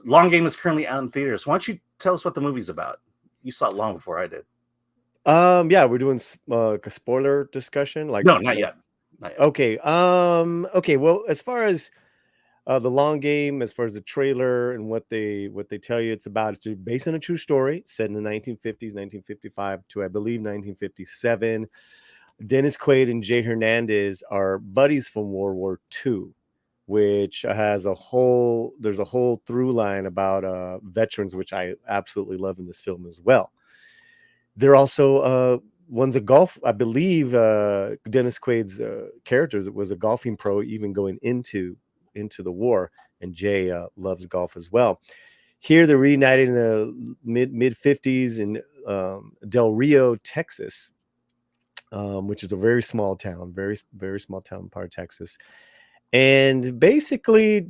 Long Game is currently out in theaters. Why don't you tell us what the movie's about? You saw it long before I did. Yeah, we're doing a spoiler discussion. No, not yet. Not yet. Okay. Okay. Well, as far as the Long Game, as far as the trailer and what they tell you it's about, it's based on a true story set in the 1950s, 1955 to I believe 1957. Dennis Quaid and Jay Hernandez are buddies from World War II, which has there's a whole through line about veterans, which I absolutely love in this film as well. They're also one's a golf. I believe Dennis Quaid's character was a golfing pro, even going into the war, and Jay loves golf as well. Here they're reunited in the mid 50s in Del Rio, Texas, which is a very small town, very small town part of Texas. And basically,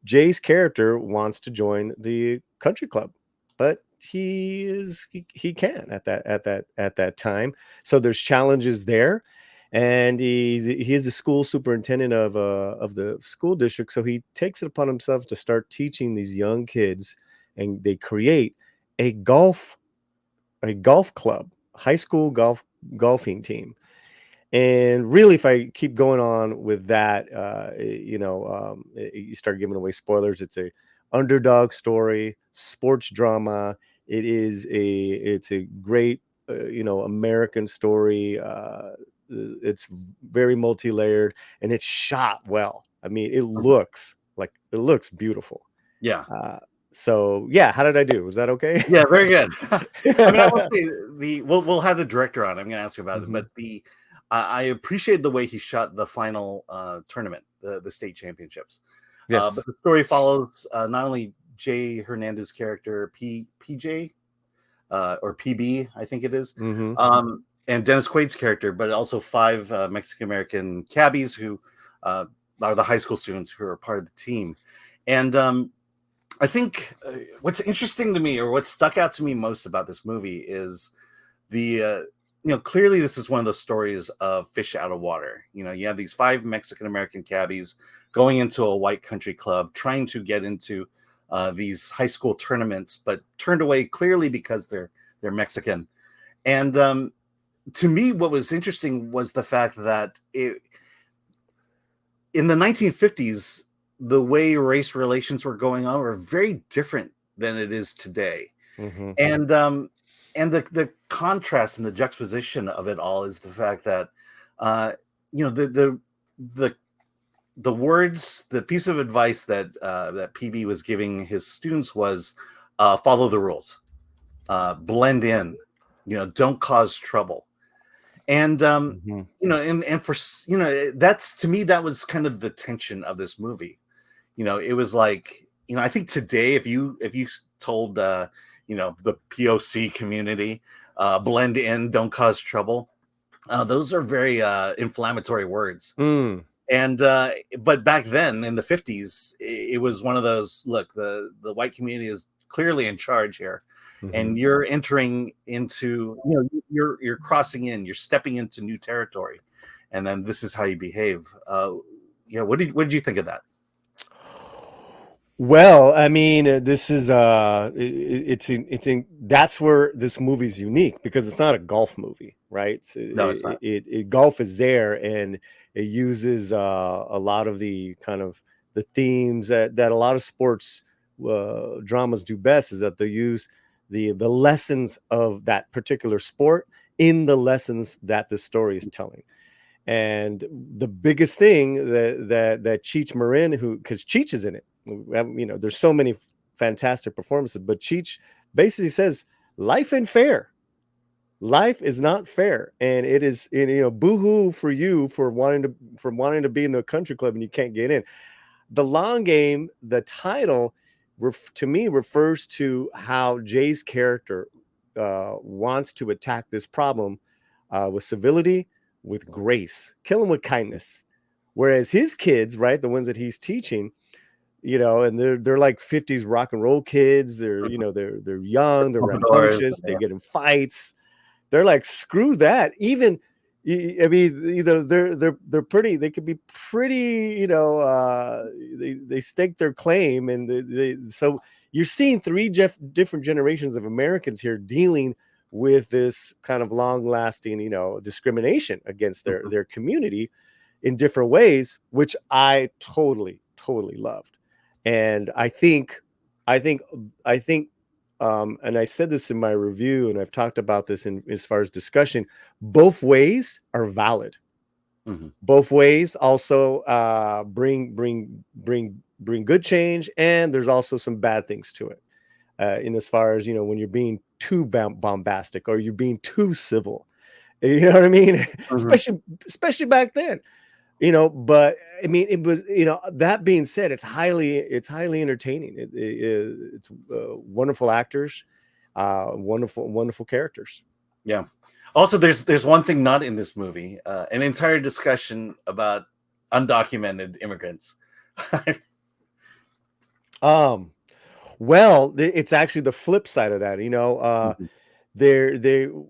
Jay's character wants to join the country club, but he can't at that time. So there's challenges there, and he's the school superintendent of the school district. So he takes it upon himself to start teaching these young kids, and they create a golf club, high school golfing team. And really, if I keep going on with that, you start giving away spoilers. It's a underdog story, sports drama. It's a great, American story. It's very multi-layered, and it's shot well. I mean, it looks beautiful. Yeah. So yeah, how did I do? Was that okay? Yeah, very good. I mean, I will say we'll have the director on. I'm going to ask you about it, but I appreciate the way he shot the final tournament, the state championships. Yes. But the story follows not only Jay Hernandez's character, PJ or PB, I think it is, and Dennis Quaid's character, but also 5 Mexican American cabbies who are the high school students who are part of the team. And I think what's interesting to me, or what stuck out to me most about this movie, is the clearly this is one of those stories of fish out of water. You have these 5 Mexican American cabbies going into a white country club, trying to get into these high school tournaments, but turned away clearly because they're Mexican. And to me, what was interesting was the fact that in the 1950s, the way race relations were going on were very different than it is today. And the contrast and the juxtaposition of it all is the fact that the words, the piece of advice that PB was giving his students was follow the rules, blend in, don't cause trouble. And and for that's, to me, that was kind of the tension of this movie. It was like, I think today, if you told the POC community, blend in, don't cause trouble, those are very inflammatory words. And but back then in the 50s, it was one of those, look, the white community is clearly in charge here, and you're entering into, you're crossing in, you're stepping into new territory, and then this is how you behave. What did you think of that? Well, I mean, this is that's where this movie's unique, because it's not a golf movie, right? No, it's not. Golf is there, and it uses a lot of the kind of the themes that a lot of sports dramas do best, is that they use the lessons of that particular sport in the lessons that the story is telling. And the biggest thing that Cheech Marin, because Cheech is in it, there's so many fantastic performances, but Cheech basically says life ain't fair. Life is not fair, and it is, boo-hoo for you for wanting to be in the country club and you can't get in. The Long Game, the title, to me, refers to how Jay's character wants to attack this problem with civility, with grace, kill him with kindness. Whereas his kids, right, the ones that he's teaching, and they're like 50s rock and roll kids. They're they're young, they're rambunctious, they get in fights. They're like, screw that. Even I mean, they're pretty. They could be pretty. They stake their claim, and so you're seeing three different generations of Americans here dealing with this kind of long-lasting, discrimination against their community in different ways, which I totally loved. And I think, and I said this in my review, and I've talked about this in as far as discussion. Both ways are valid. Mm-hmm. Both ways also bring good change, and there's also some bad things to it. In as far as when you're being too bombastic or you're being too civil, you know what I mean? Mm-hmm. especially back then. But I mean, it was, that being said, it's highly entertaining. It's wonderful actors, wonderful characters. Yeah. Also, there's one thing not in this movie, an entire discussion about undocumented immigrants. Well, it's actually the flip side of that. Mm-hmm.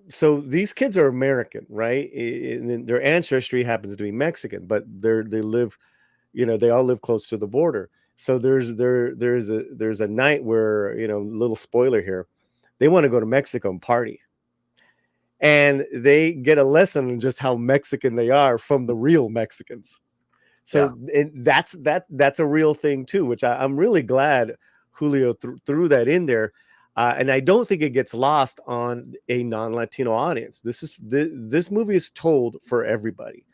So these kids are American, right? And their ancestry happens to be Mexican, but they live, they all live close to the border. So there's a night where, little spoiler here, they want to go to Mexico and party. And they get a lesson on just how Mexican they are from the real Mexicans. So that's a real thing too, which I'm really glad Julio threw that in there. And I don't think it gets lost on a non-Latino audience. This movie is told for everybody,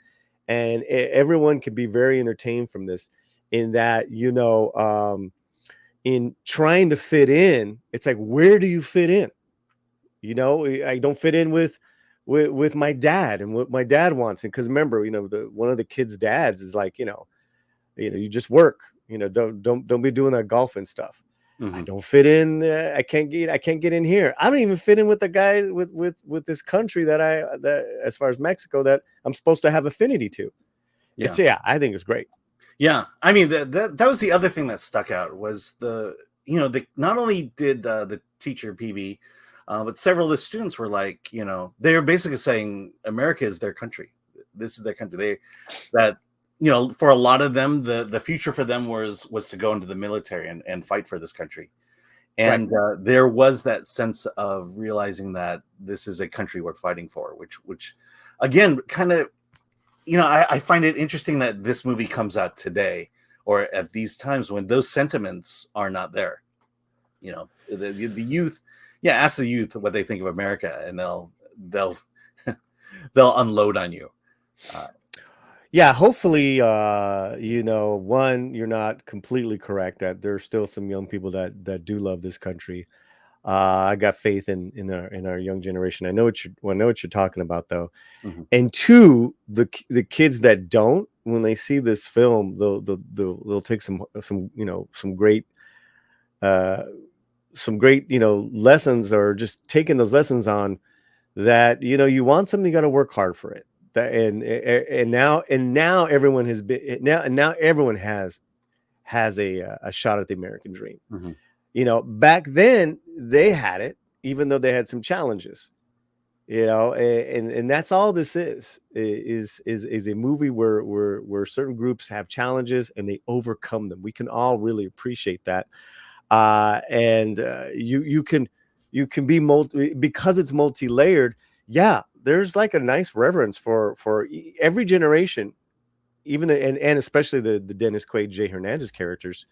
and everyone can be very entertained from this. In that, in trying to fit in, it's like, where do you fit in? I don't fit in with my dad and what my dad wants. And because remember, one of the kids' dads is like, you just work. Don't be doing that golfing stuff. Mm-hmm. I don't fit in. I can't get in here. I don't even fit in with the guy with this country that as far as Mexico, that I'm supposed to have affinity to. Yeah. I think it's great. Yeah, I mean that was the other thing that stuck out was not only did the teacher PB, but several of the students were like, they were basically saying America is their country. This is their country. For a lot of them, the future for them was to go into the military and fight for this country. And right. There was that sense of realizing that this is a country worth fighting for, which again, kind of, I find it interesting that this movie comes out today or at these times when those sentiments are not there. The youth, ask the youth what they think of America, and they'll they'll unload on you. Hopefully, one, you're not completely correct, that there's still some young people that do love this country. I got faith in our young generation. I know what you're talking about, though. Mm-hmm. And two, the kids that don't, when they see this film, they'll take some great lessons, or just taking those lessons on that. You want something, you got to work hard for it. And now everyone has been now everyone has a shot at the American dream. Mm-hmm. Back then they had it, even though they had some challenges. And that's all this is a movie where certain groups have challenges and they overcome them. We can all really appreciate that. And you can be because it's multi-layered. Yeah, there's like a nice reverence for every generation, even and especially the Dennis Quaid, Jay Hernandez characters,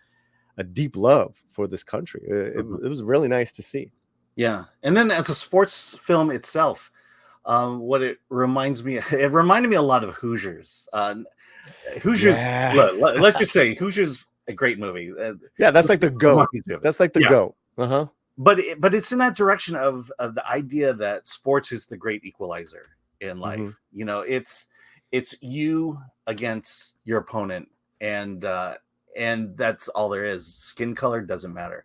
a deep love for this country. It was really nice to see. Yeah, and then as a sports film itself, what it reminded me a lot of Hoosiers. Hoosiers, let's just say Hoosiers, a great movie. That's like the go. That's like the go. But it's in that direction of the idea that sports is the great equalizer in life. Mm-hmm. It's you against your opponent, and that's all there is. Skin color doesn't matter.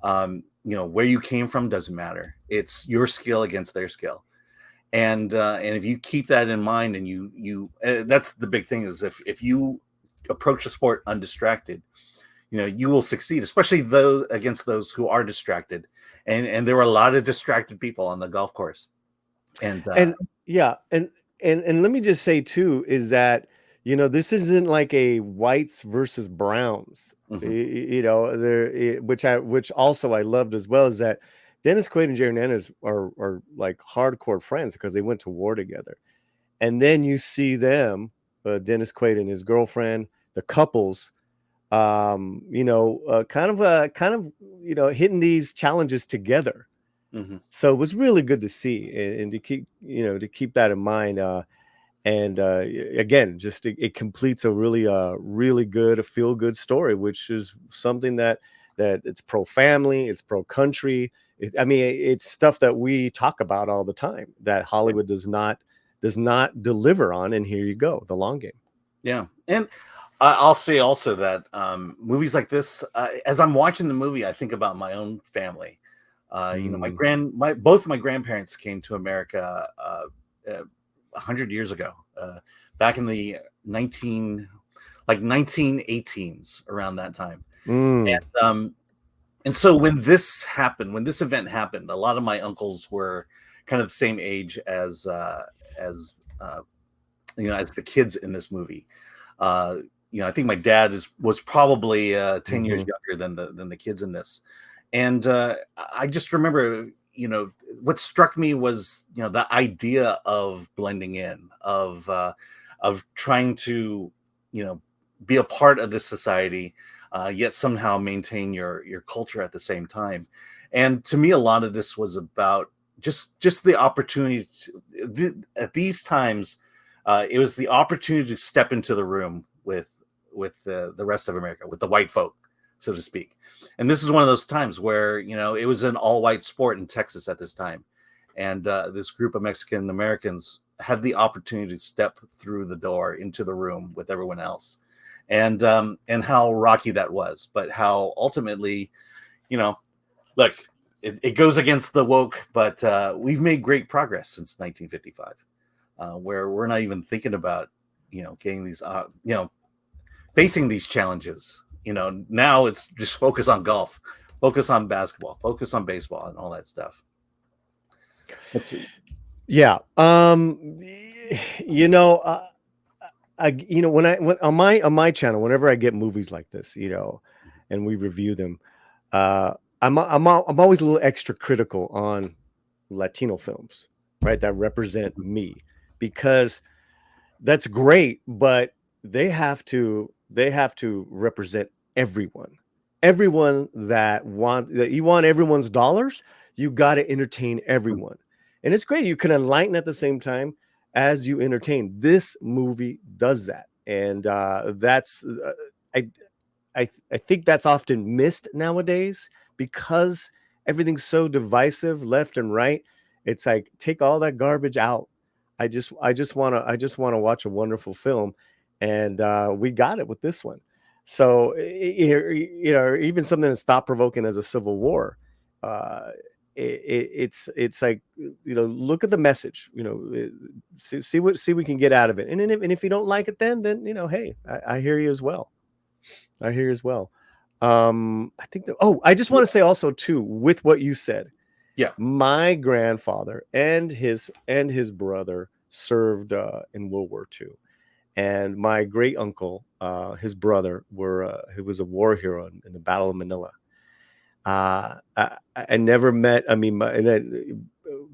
Where you came from doesn't matter. It's your skill against their skill. And if you keep that in mind, and you that's the big thing, is if you approach a sport undistracted, you will succeed, especially against those who are distracted. And there were a lot of distracted people on the golf course. And and let me just say too is that this isn't like a whites versus browns. Mm-hmm. Which also I loved as well is that Dennis Quaid and Jerry Hernandez are like hardcore friends because they went to war together, and then you see them, Dennis Quaid and his girlfriend, the couples, kind of hitting these challenges together. Mm-hmm. So it was really good to see, and to keep that in mind. And again, just it completes a really good, feel good story, which is something that it's pro family, it's pro country. I mean, it's stuff that we talk about all the time that Hollywood does not deliver on. And here you go, The Long Game. Yeah, and I'll say also that movies like this, as I'm watching the movie, I think about my own family. Both my grandparents came to America 100 years ago, back in the 1918s, around that time. And so when this event happened, a lot of my uncles were kind of the same age as as the kids in this movie. I think my dad was probably 10 years younger than the kids in this. And I just remember, what struck me was, the idea of blending in, of trying to, be a part of this society, yet somehow maintain your culture at the same time. And to me, a lot of this was about just the opportunity at these times. It was the opportunity to step into the room with the rest of America, with the white folk, so to speak. And this is one of those times where, it was an all-white sport in Texas at this time. And this group of Mexican Americans had the opportunity to step through the door into the room with everyone else. And how rocky that was, but how ultimately, look, it goes against the woke, but we've made great progress since 1955, where we're not even thinking about, getting these, facing these challenges. Now it's just focus on golf, focus on basketball, focus on baseball, and all that stuff. Let's see. Yeah. When on my channel, whenever I get movies like this, and we review them, I'm always a little extra critical on Latino films, right? That represent me, because that's great, but they have to represent everyone that you want everyone's dollars. You got to entertain everyone, and it's great. You can enlighten at the same time as you entertain. This movie does that, and that's I I think that's often missed nowadays because everything's so divisive left and right. It's like, take all that garbage out. I just want to watch a wonderful film, and we got it with this one. So even something that's thought provoking as a Civil War, uh, it's like, look at the message. See what we can get out of it, and if you don't like it, then hey, I hear you as well. I hear you as well. I think I just want to say also too, with what you said. Yeah. My grandfather and his brother served in World War II. And my great uncle, his brother, he was a war hero in the Battle of Manila. I never met,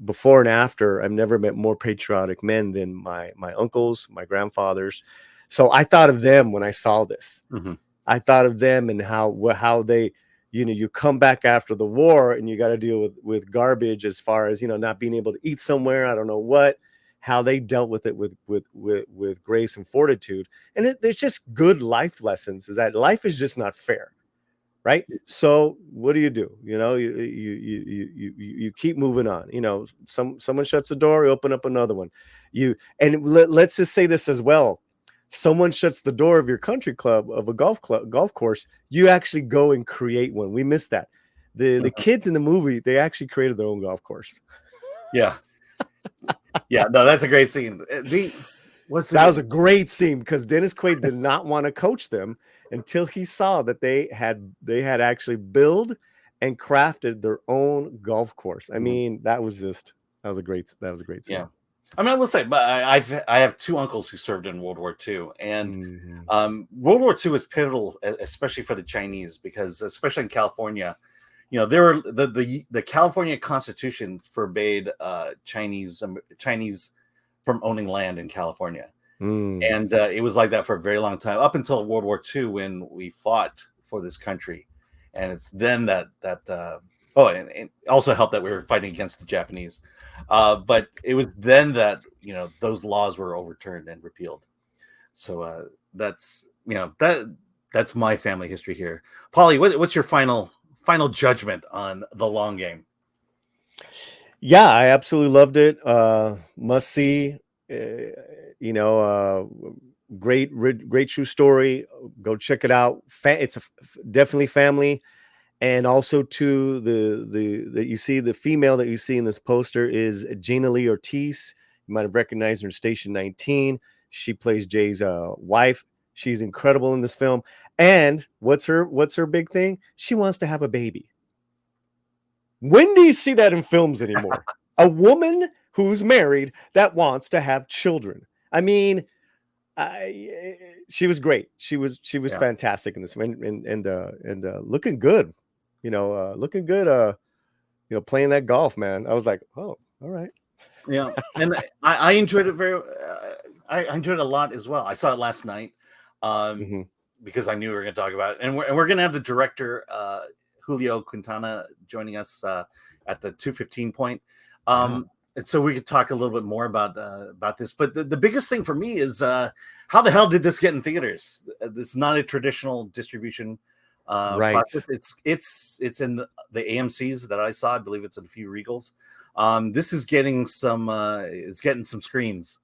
before and after, I've never met more patriotic men than my uncles, my grandfathers. So I thought of them when I saw this. Mm-hmm. I thought of them and how they, you come back after the war and you got to deal with garbage, as far as, not being able to eat somewhere. I don't know how they dealt with it with grace and fortitude. And there's just good life lessons, is that life is just not fair. Right. So what do? You keep moving on. Someone shuts the door, you open up another one. Let's just say this as well. Someone shuts the door of your country club, of a golf course, you actually go and create one. We missed that. The kids in the movie, they actually created their own golf course. Yeah. Yeah, no, that's a great scene. That was a great scene, because Dennis Quaid did not want to coach them until he saw that they had actually built and crafted their own golf course. I mean, that was a great scene. Yeah. I mean, I will say, but I have two uncles who served in World War II, and World War II was pivotal, especially for the Chinese, because especially in California, there were the California Constitution forbade Chinese from owning land in California, and it was like that for a very long time, up until World War II, when we fought for this country, and it's then that and it also helped that we were fighting against the Japanese. But it was then that those laws were overturned and repealed. So that's that's my family history here. Paulie, what's your final judgment on The Long Game? Yeah, I absolutely loved it. Must see. Great true story. Go check it out. It's definitely family. And also to the you see the female that you see in this poster is Gina Lee Ortiz. You might have recognized her in Station 19. She plays Jay's wife. She's incredible in this film. And what's her big thing? She wants to have a baby. When do you see that in films anymore? A woman who's married that wants to have children. I mean, she was great. She was fantastic in this and looking good. Looking good. Playing that golf, man. I was like, oh, all right. Yeah, and I enjoyed it I enjoyed it a lot as well. I saw it last night because I knew we were going to talk about it, and we're going to have the director Julio Quintana joining us at the 2:15 point. And so we could talk a little bit more about this. But the biggest thing for me is how the hell did this get in theaters? This is not a traditional distribution process. It's in the AMCs that I saw. I believe it's in a few Regals. This is getting some screens,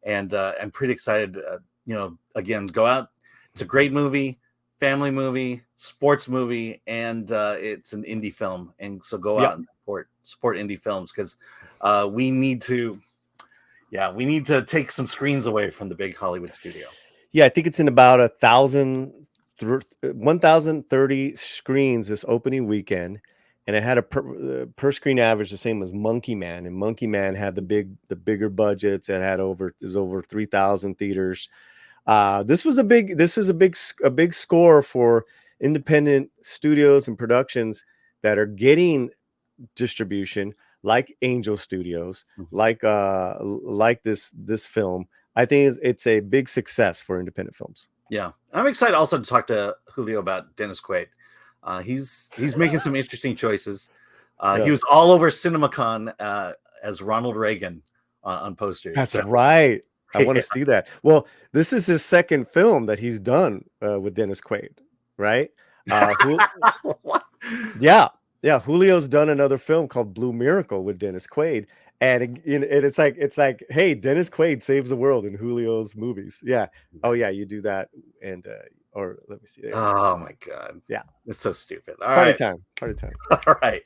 and I'm pretty excited. Again, go out. It's a great movie, family movie, sports movie, and it's an indie film. And so go out and support indie films, because we need to take some screens away from the big Hollywood studio. Yeah, I think it's in about 1,030 screens this opening weekend, and it had a per screen average the same as Monkey Man, and Monkey Man had the bigger budgets. It had over 3,000 theaters. This was a big score for independent studios and productions that are getting distribution, like Angel Studios, like this film. I think it's a big success for independent films. Yeah, I'm excited also to talk to Julio about Dennis Quaid. He's making some interesting choices. He was all over CinemaCon as Ronald Reagan on posters. That's right. I want to see that. Well, this is his second film that he's done with Dennis Quaid, right? Yeah. Julio's done another film called Blue Miracle with Dennis Quaid, and it's like, hey, Dennis Quaid saves the world in Julio's movies. Yeah. Oh yeah, you do that, and or let me see. Oh my god. Yeah, it's so stupid. Party time. All right.